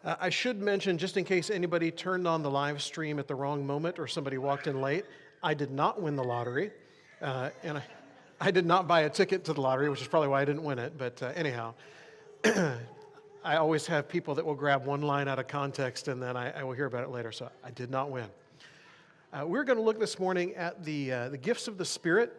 I should mention, just in case anybody turned on the live stream at the wrong moment or somebody walked in late, I did not win the lottery, and I did not buy a ticket to the lottery, which is probably why I didn't win it. But anyhow, I always have people that will grab one line out of context, and then I will hear about it later. So I did not win. We're going to look this morning at the gifts of the Spirit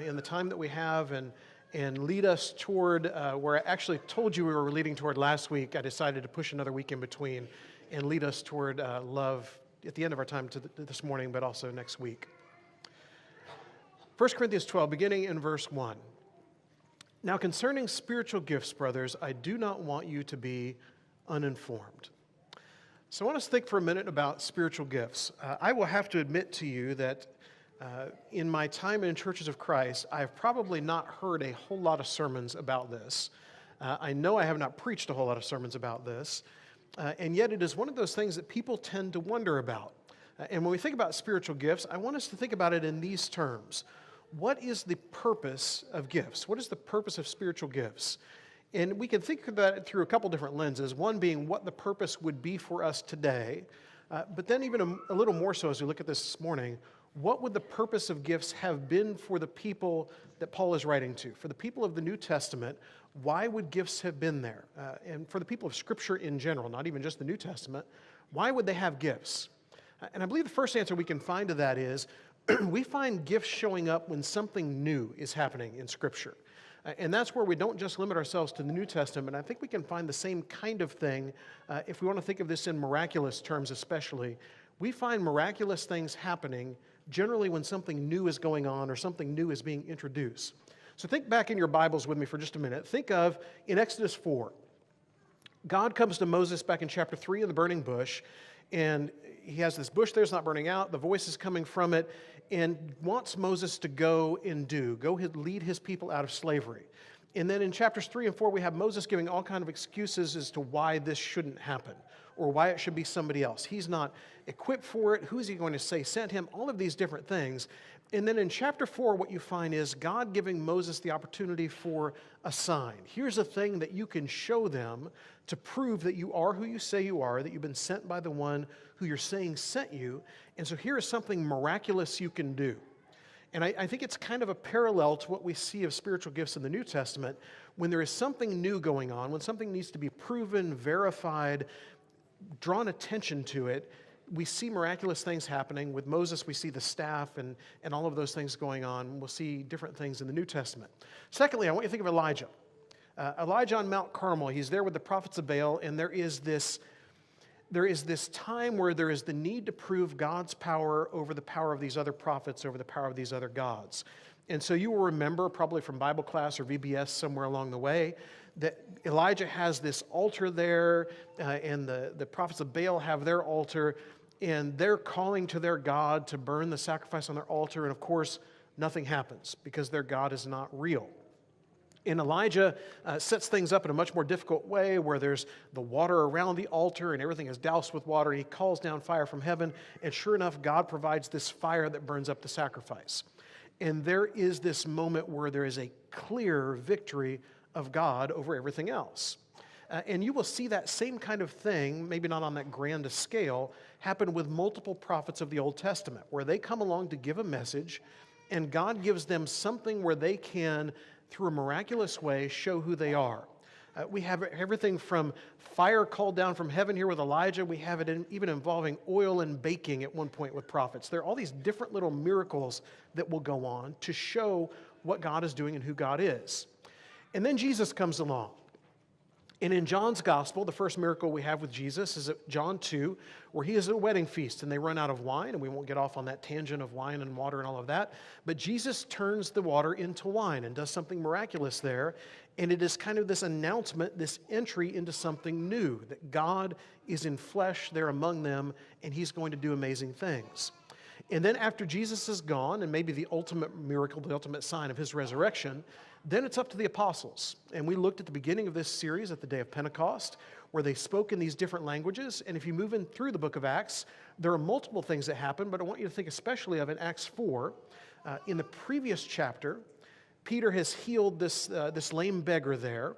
in the time that we have, and lead us toward where I actually told you we were leading toward last week. I decided to push another week in between and lead us toward love at the end of our time this morning, but also next week. 1 Corinthians 12, beginning in verse 1. Now concerning spiritual gifts, brothers, I do not want you to be uninformed. So I want us to think for a minute about spiritual gifts. I will have to admit to you that in my time in Churches of Christ, I have probably not heard a whole lot of sermons about this. I know I have not preached a whole lot of sermons about this, and yet it is one of those things that people tend to wonder about. And when we think about spiritual gifts, I want us to think about it in these terms. What is the purpose of gifts? What is the purpose of spiritual gifts? And we can think about it through a couple different lenses, one being what the purpose would be for us today, but then even a little more so as we look at this morning, what would the purpose of gifts have been for the people that Paul is writing to? For the people of the New Testament, why would gifts have been there? And for the people of Scripture in general, not even just the New Testament, why would they have gifts? And I believe the first answer we can find to that is we find gifts showing up when something new is happening in Scripture. And that's where we don't just limit ourselves to the New Testament. I think we can find the same kind of thing if we want to think of this in miraculous terms especially. We find miraculous things happening generally when something new is going on or something new is being introduced. So think back in your Bibles with me for just a minute. Think of, in Exodus 4, God comes to Moses back in chapter 3 in the burning bush, and he has this bush there, it's not burning out, the voice is coming from it, and wants Moses to go lead his people out of slavery. And then in chapters 3 and 4, we have Moses giving all kinds of excuses as to why this shouldn't happen or why it should be somebody else. He's not equipped for it. Who is he going to say sent him? All of these different things. And then in chapter 4, what you find is God giving Moses the opportunity for a sign. Here's a thing that you can show them to prove that you are who you say you are, that you've been sent by the one who you're saying sent you. And so here is something miraculous you can do. And I think it's kind of a parallel to what we see of spiritual gifts in the New Testament. When there is something new going on, when something needs to be proven, verified, drawn attention to it, we see miraculous things happening. With Moses, we see the staff and all of those things going on. We'll see different things in the New Testament. Secondly, I want you to think of Elijah. Elijah on Mount Carmel, he's there with the prophets of Baal, and there is this time where there is the need to prove God's power over the power of these other prophets, over the power of these other gods. And so you will remember, probably from Bible class or VBS somewhere along the way, that Elijah has this altar there, and the prophets of Baal have their altar, and they're calling to their God to burn the sacrifice on their altar, and of course, nothing happens because their God is not real. And Elijah sets things up in a much more difficult way where there's the water around the altar and everything is doused with water. He calls down fire from heaven, and sure enough, God provides this fire that burns up the sacrifice. And there is this moment where there is a clear victory of God over everything else. And you will see that same kind of thing, maybe not on that grand scale, happen with multiple prophets of the Old Testament, where they come along to give a message, and God gives them something where they can, through a miraculous way, show who they are. We have everything from fire called down from heaven here with Elijah. We have it even involving oil and baking at one point with prophets. There are all these different little miracles that will go on to show what God is doing and who God is. And then Jesus comes along. And in John's gospel, the first miracle we have with Jesus is at John 2, where he is at a wedding feast and they run out of wine, and we won't get off on that tangent of wine and water and all of that. But Jesus turns the water into wine and does something miraculous there. And it is kind of this announcement, this entry into something new, that God is in flesh there among them, and he's going to do amazing things. And then after Jesus is gone, and maybe the ultimate miracle, the ultimate sign of his resurrection, then it's up to the apostles. And we looked at the beginning of this series at the day of Pentecost, where they spoke in these different languages. And if you move in through the book of Acts, there are multiple things that happen, but I want you to think especially of in Acts 4. In the previous chapter, Peter has healed this lame beggar there.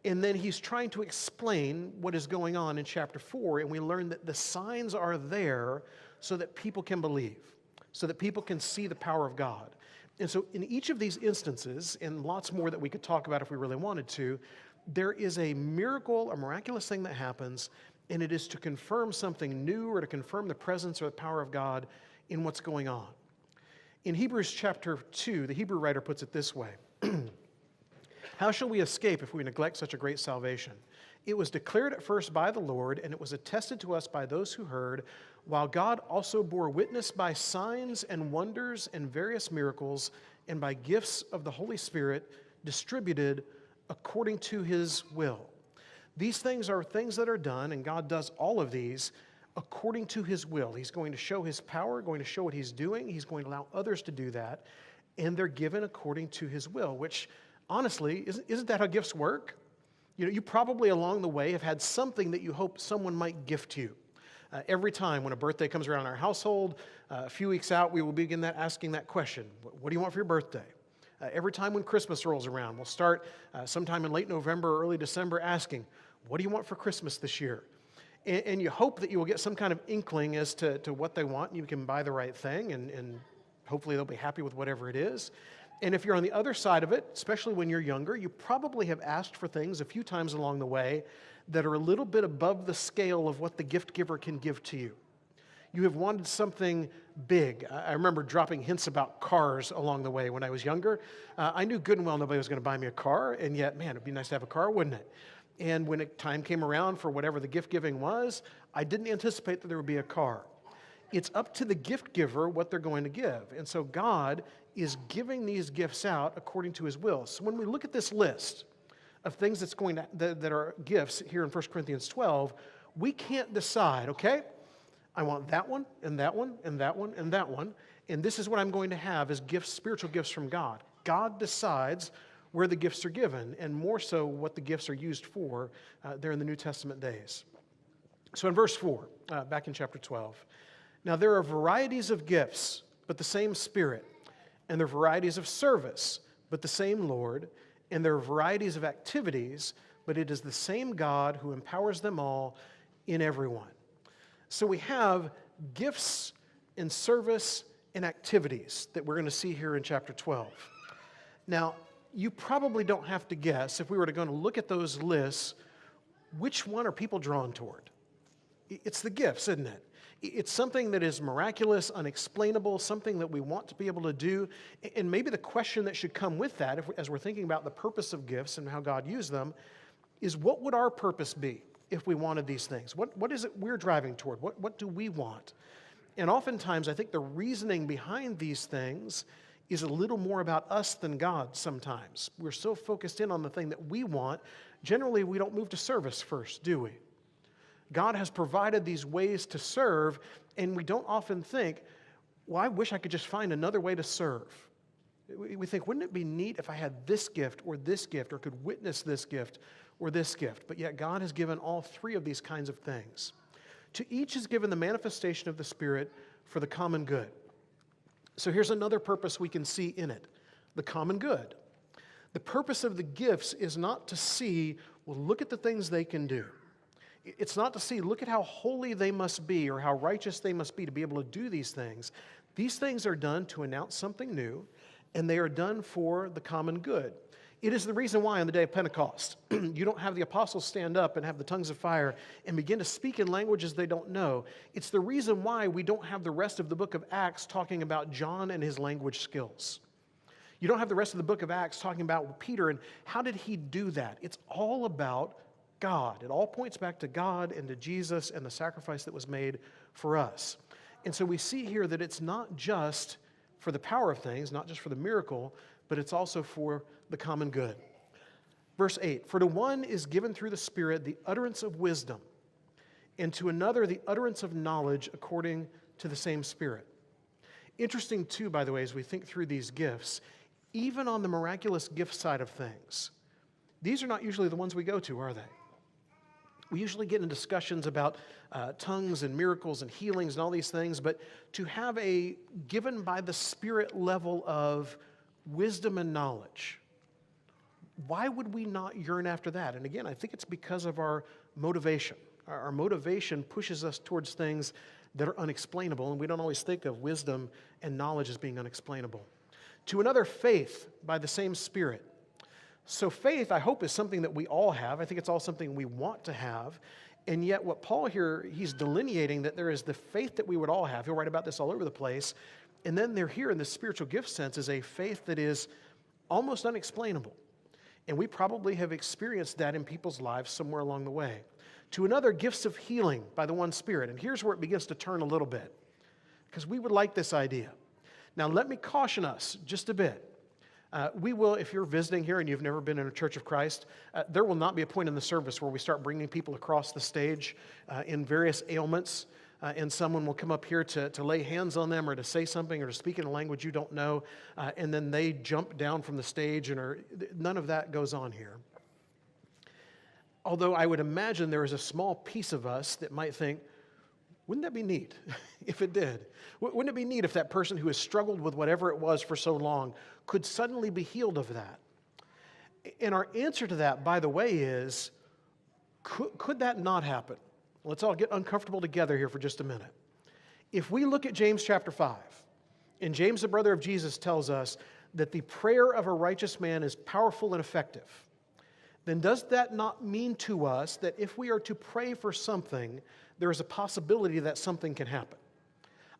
And then he's trying to explain what is going on in chapter 4, and we learn that the signs are there so that people can believe, so that people can see the power of God. And so in each of these instances, and lots more that we could talk about if we really wanted to, there is a miracle, a miraculous thing that happens, and it is to confirm something new or to confirm the presence or the power of God in what's going on. In Hebrews chapter 2, the Hebrew writer puts it this way. How shall we escape if we neglect such a great salvation? It was declared at first by the Lord, and it was attested to us by those who heard, while God also bore witness by signs and wonders and various miracles, and by gifts of the Holy Spirit distributed according to his will. These things are things that are done, and God does all of these according to his will. He's going to show his power, going to show what he's doing. He's going to allow others to do that, and they're given according to his will, which honestly, isn't that how gifts work? You know, you probably along the way have had something that you hope someone might gift you. Every time when a birthday comes around in our household, a few weeks out, we will begin asking that question, what do you want for your birthday? Every time when Christmas rolls around, we'll start sometime in late November or early December asking, what do you want for Christmas this year? And you hope that you will get some kind of inkling as to what they want, and you can buy the right thing, and hopefully they'll be happy with whatever it is. And if you're on the other side of it, especially when you're younger, you probably have asked for things a few times along the way that are a little bit above the scale of what the gift giver can give to you. You have wanted something big. I remember dropping hints about cars along the way when I was younger. I knew good and well nobody was going to buy me a car, and yet, man, it'd be nice to have a car, wouldn't it? And when time came around for whatever the gift giving was, I didn't anticipate that there would be a car. It's up to the gift giver what they're going to give. And so God is giving these gifts out according to his will. So when we look at this list of things that are gifts here in 1 Corinthians 12, we can't decide, okay, I want that one, and that one, and that one, and that one, and this is what I'm going to have as gifts, spiritual gifts from God. God decides where the gifts are given, and more so what the gifts are used for there in the New Testament days. So in verse 4, back in chapter 12, now there are varieties of gifts, but the same Spirit, and there are varieties of service, but the same Lord, and there are varieties of activities, but it is the same God who empowers them all in everyone. So we have gifts and service and activities that we're going to see here in chapter 12. Now, you probably don't have to guess, if we were going to look at those lists, which one are people drawn toward? It's the gifts, isn't it? It's something that is miraculous, unexplainable, something that we want to be able to do. And maybe the question that should come with that, as we're thinking about the purpose of gifts and how God used them, is what would our purpose be if we wanted these things? What is it we're driving toward? What do we want? And oftentimes, I think the reasoning behind these things is a little more about us than God sometimes. We're so focused in on the thing that we want. Generally, we don't move to service first, do we? God has provided these ways to serve, and we don't often think, well, I wish I could just find another way to serve. We think, wouldn't it be neat if I had this gift, or could witness this gift, or this gift? But yet God has given all three of these kinds of things. To each is given the manifestation of the Spirit for the common good. So here's another purpose we can see in it, the common good. The purpose of the gifts is not to see, well, look at the things they can do. It's not to see, look at how holy they must be or how righteous they must be to be able to do these things. These things are done to announce something new, and they are done for the common good. It is the reason why on the day of Pentecost, you don't have the apostles stand up and have the tongues of fire and begin to speak in languages they don't know. It's the reason why we don't have the rest of the book of Acts talking about John and his language skills. You don't have the rest of the book of Acts talking about Peter and how did he do that. It's all about God. It all points back to God and to Jesus and the sacrifice that was made for us. And so we see here that it's not just for the power of things, not just for the miracle, but it's also for the common good. Verse 8, for to one is given through the Spirit the utterance of wisdom, and to another the utterance of knowledge according to the same Spirit. Interesting too, by the way, as we think through these gifts, even on the miraculous gift side of things, these are not usually the ones we go to, are they? We usually get into discussions about tongues and miracles and healings and all these things, but to have a given by the Spirit level of wisdom and knowledge, why would we not yearn after that? And again, I think it's because of our motivation. Our motivation pushes us towards things that are unexplainable, and we don't always think of wisdom and knowledge as being unexplainable. To another, faith by the same Spirit. So faith, I hope, is something that we all have. I think it's all something we want to have. And yet what Paul here, he's delineating that there is the faith that we would all have. He'll write about this all over the place. And then there here in the spiritual gift sense is a faith that is almost unexplainable. And we probably have experienced that in people's lives somewhere along the way. To another, gifts of healing by the one Spirit. And here's where it begins to turn a little bit, because we would like this idea. Now, let me caution us just a bit. We will, if you're visiting here and you've never been in a Church of Christ, there will not be a point in the service where we start bringing people across the stage in various ailments, and someone will come up here to lay hands on them or to say something or to speak in a language you don't know, and then they jump down from the stage, none of that goes on here. Although I would imagine there is a small piece of us that might think, wouldn't that be neat if it did? Wouldn't it be neat if that person who has struggled with whatever it was for so long could suddenly be healed of that? And our answer to that, by the way, is, could that not happen? Let's all get uncomfortable together here for just a minute. If we look at James chapter 5, and James, the brother of Jesus, tells us that the prayer of a righteous man is powerful and effective, then does that not mean to us that if we are to pray for something, there is a possibility that something can happen?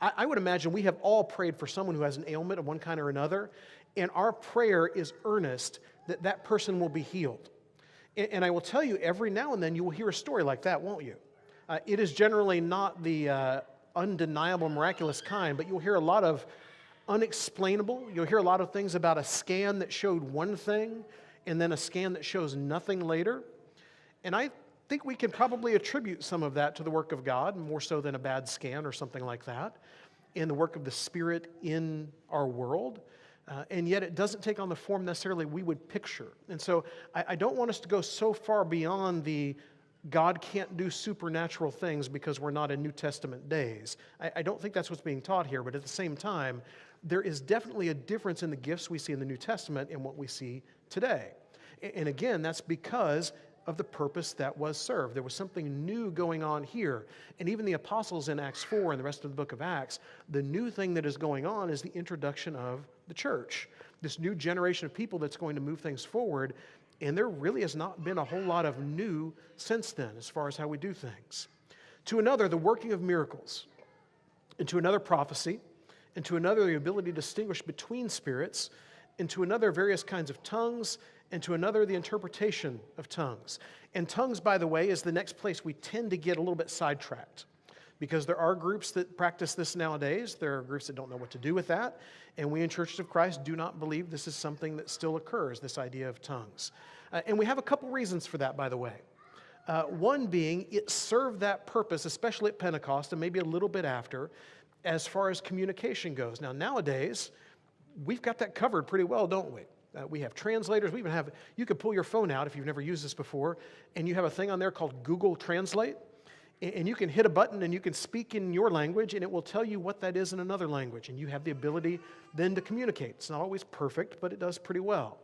I would imagine we have all prayed for someone who has an ailment of one kind or another, and our prayer is earnest that that person will be healed. And I will tell you, every now and then you will hear a story like that, won't you? It is generally not the undeniable, miraculous kind, but you'll hear a lot of unexplainable. You'll hear a lot of things about a scan that showed one thing, and then a scan that shows nothing later. And I think we can probably attribute some of that to the work of God, more so than a bad scan or something like that, in the work of the Spirit in our world. And yet it doesn't take on the form necessarily we would picture. And so I don't want us to go so far beyond the God can't do supernatural things because we're not in New Testament days. I don't think that's what's being taught here, but at the same time, there is definitely a difference in the gifts we see in the New Testament and what we see today. And again, that's because of the purpose that was served. There was something new going on here. And even the apostles in Acts 4 and the rest of the book of Acts, the new thing that is going on is the introduction of the church, this new generation of people that's going to move things forward. And there really has not been a whole lot of new since then as far as how we do things. To another, the working of miracles. And to another, prophecy. And to another, the ability to distinguish between spirits. And to another, various kinds of tongues. And to another, the interpretation of tongues. And tongues, by the way, is the next place we tend to get a little bit sidetracked, because there are groups that practice this nowadays. There are groups that don't know what to do with that. And we in Churches of Christ do not believe this is something that still occurs, this idea of tongues. And we have a couple reasons for that, by the way. One being, it served that purpose, especially at Pentecost and maybe a little bit after, as far as communication goes. Now, nowadays, we've got that covered pretty well, don't we? We have translators. We even have, you could pull your phone out if you've never used this before, and you have a thing on there called Google Translate, and you can hit a button and you can speak in your language, and it will tell you what that is in another language, and you have the ability then to communicate. It's not always perfect, but it does pretty well.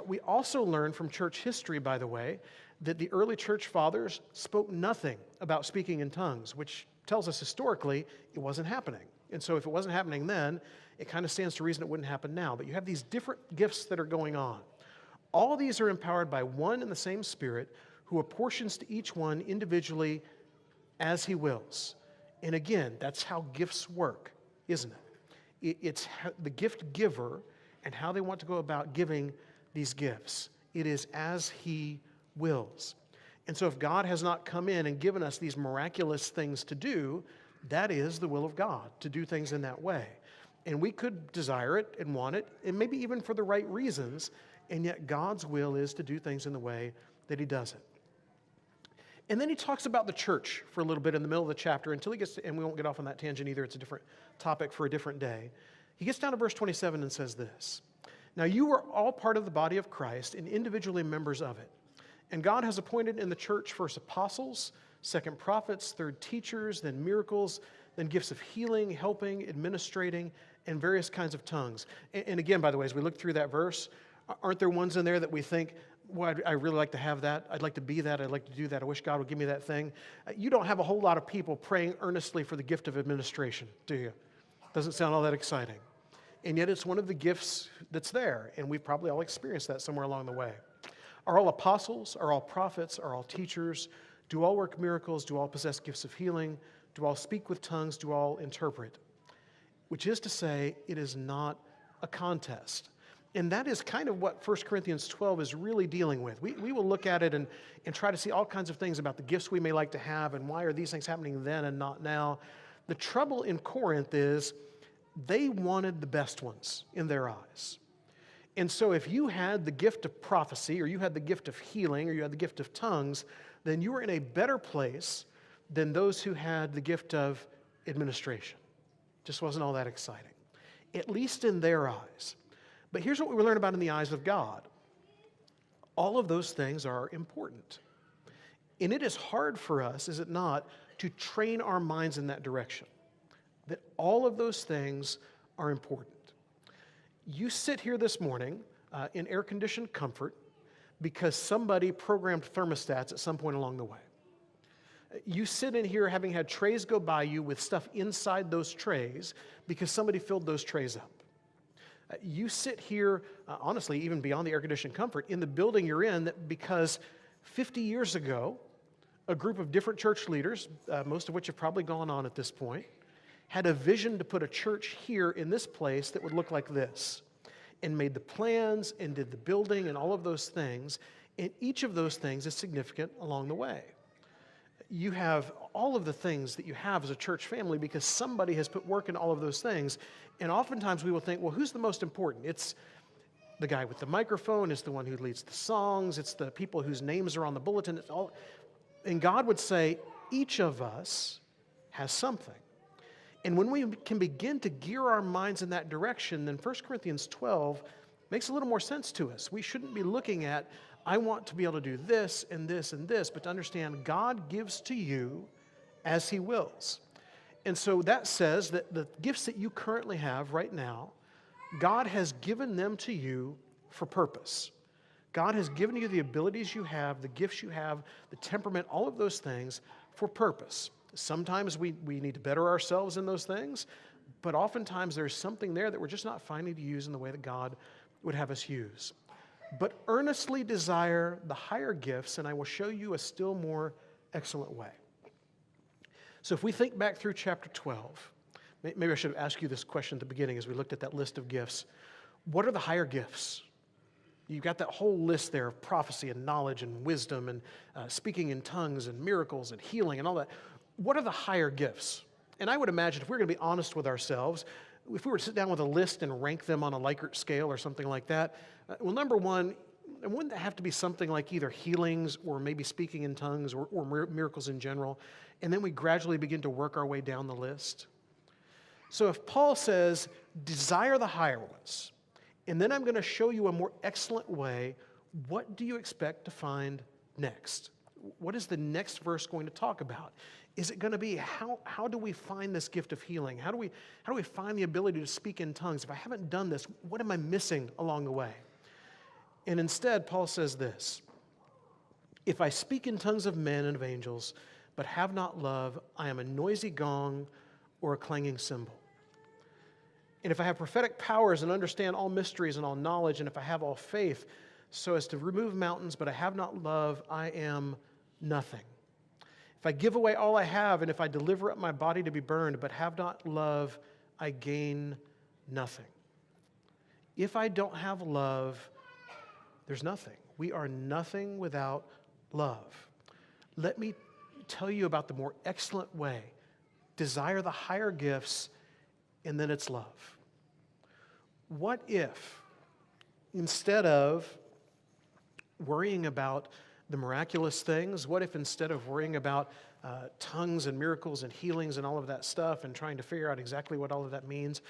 We also learn from church history, by the way, that the early church fathers spoke nothing about speaking in tongues, which tells us historically it wasn't happening. And so if it wasn't happening then, it kind of stands to reason it wouldn't happen now. But you have these different gifts that are going on. All of these are empowered by one and the same Spirit, who apportions to each one individually as He wills. And again, that's how gifts work, isn't it? It's the gift giver and how they want to go about giving these gifts. It is as He wills. And so if God has not come in and given us these miraculous things to do, that is the will of God, to do things in that way. And we could desire it and want it, and maybe even for the right reasons, and yet God's will is to do things in the way that He does it. And then he talks about the church for a little bit in the middle of the chapter until he gets to, and we won't get off on that tangent either, it's a different topic for a different day. He gets down to verse 27 and says this: "Now you are all part of the body of Christ and individually members of it. And God has appointed in the church first apostles, second prophets, third teachers, then miracles, then gifts of healing, helping, administrating, and various kinds of tongues." And again, by the way, as we look through that verse, Aren't there ones in there that we think, well, I really like to have that. I'd like to be that. I'd like to do that. I wish God would give me that thing. You don't have a whole lot of people praying earnestly for the gift of administration, do you? Doesn't sound all that exciting. And yet it's one of the gifts that's there, and we've probably all experienced that somewhere along the way. Are all apostles? Are all prophets? Are all teachers? Do all work miracles? Do all possess gifts of healing? Do all speak with tongues? Do all interpret? Which is to say, it is not a contest. And that is kind of what 1 Corinthians 12 is really dealing with. We will look at it and try to see all kinds of things about the gifts we may like to have and why are these things happening then and not now. The trouble in Corinth is they wanted the best ones in their eyes. And so if you had the gift of prophecy or you had the gift of healing or you had the gift of tongues, then you were in a better place than those who had the gift of administration. Just wasn't all that exciting, at least in their eyes. But here's what we learn about in the eyes of God. All of those things are important. And it is hard for us, is it not, to train our minds in that direction. That all of those things are important. You sit here this morning in air-conditioned comfort because somebody programmed thermostats at some point along the way. You sit in here having had trays go by you with stuff inside those trays because somebody filled those trays up. You sit here, honestly, even beyond the air-conditioned comfort, in the building you're in because 50 years ago, a group of different church leaders, most of which have probably gone on at this point, had a vision to put a church here in this place that would look like this, and made the plans and did the building and all of those things, and each of those things is significant along the way. You have all of the things that you have as a church family because somebody has put work in all of those things. And oftentimes we will think, well, who's the most important? It's the guy with the microphone. It's the one who leads the songs. It's the people whose names are on the bulletin. It's all. And God would say, each of us has something. And when we can begin to gear our minds in that direction, then 1 Corinthians 12 makes a little more sense to us. We shouldn't be looking at, I want to be able to do this and this and this, but to understand God gives to you as He wills. And so that says that the gifts that you currently have right now, God has given them to you for purpose. God has given you the abilities you have, the gifts you have, the temperament, all of those things for purpose. Sometimes we need to better ourselves in those things, but oftentimes there's something there that we're just not finding to use in the way that God would have us use. But earnestly desire the higher gifts, and I will show you a still more excellent way. So if we think back through chapter 12, maybe I should have asked you this question at the beginning as we looked at that list of gifts. What are the higher gifts? You've got that whole list there of prophecy and knowledge and wisdom and speaking in tongues and miracles and healing and all that. What are the higher gifts? And I would imagine if we're going to be honest with ourselves, if we were to sit down with a list and rank them on a Likert scale or something like that, well, number one, wouldn't that have to be something like either healings or maybe speaking in tongues or miracles in general? And then we gradually begin to work our way down the list. So if Paul says, desire the higher ones, and then I'm going to show you a more excellent way, what do you expect to find next? What is the next verse going to talk about? Is it going to be how do we find this gift of healing? How do we find the ability to speak in tongues? If I haven't done this, what am I missing along the way? And instead, Paul says this, if I speak in tongues of men and of angels, but have not love, I am a noisy gong or a clanging cymbal. And if I have prophetic powers and understand all mysteries and all knowledge, and if I have all faith so as to remove mountains, but I have not love, I am nothing. If I give away all I have, and if I deliver up my body to be burned, but have not love, I gain nothing. If I don't have love, there's nothing. We are nothing without love. Let me tell you about the more excellent way. Desire the higher gifts, and then it's love. What if, instead of worrying about the miraculous things, what if instead of worrying about tongues and miracles and healings and all of that stuff and trying to figure out exactly what all of that means,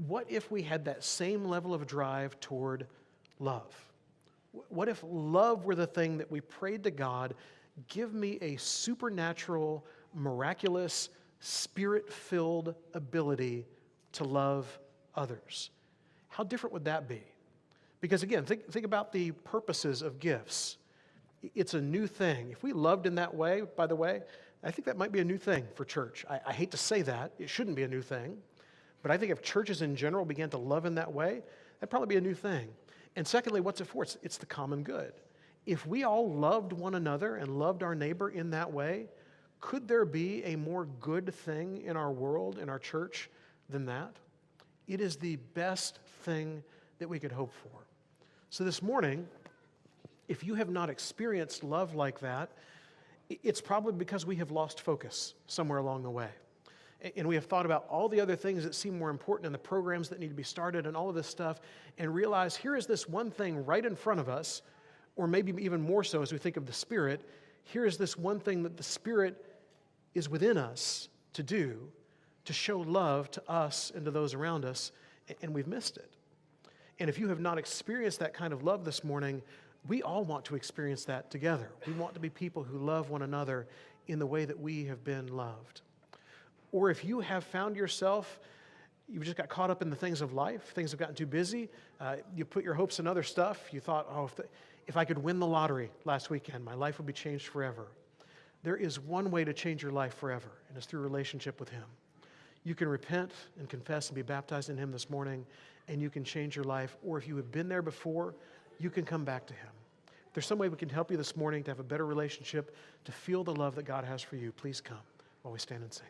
what if we had that same level of drive toward love? What if love were the thing that we prayed to God, give me a supernatural, miraculous, spirit-filled ability to love others? How different would that be? Because again, think about the purposes of gifts. It's a new thing. If we loved in that way, by the way, I think that might be a new thing for church. I hate to say that. It shouldn't be a new thing. But I think if churches in general began to love in that way, that'd probably be a new thing. And secondly, what's it for? It's the common good. If we all loved one another and loved our neighbor in that way, could there be a more good thing in our world, in our church, than that? It is the best thing that we could hope for. So this morning, if you have not experienced love like that, it's probably because we have lost focus somewhere along the way. And we have thought about all the other things that seem more important and the programs that need to be started and all of this stuff, and realize here is this one thing right in front of us, or maybe even more so as we think of the Spirit. Here is this one thing that the Spirit is within us to do, to show love to us and to those around us, and we've missed it. And if you have not experienced that kind of love this morning, we all want to experience that together. We want to be people who love one another in the way that we have been loved. Or if you have found yourself, you just got caught up in the things of life, things have gotten too busy, you put your hopes in other stuff, you thought, if I could win the lottery last weekend, my life would be changed forever. There is one way to change your life forever, and it's through relationship with Him. You can repent and confess and be baptized in Him this morning, and you can change your life. Or if you have been there before, you can come back to Him. If there's some way we can help you this morning to have a better relationship, to feel the love that God has for you, please come while we stand and sing.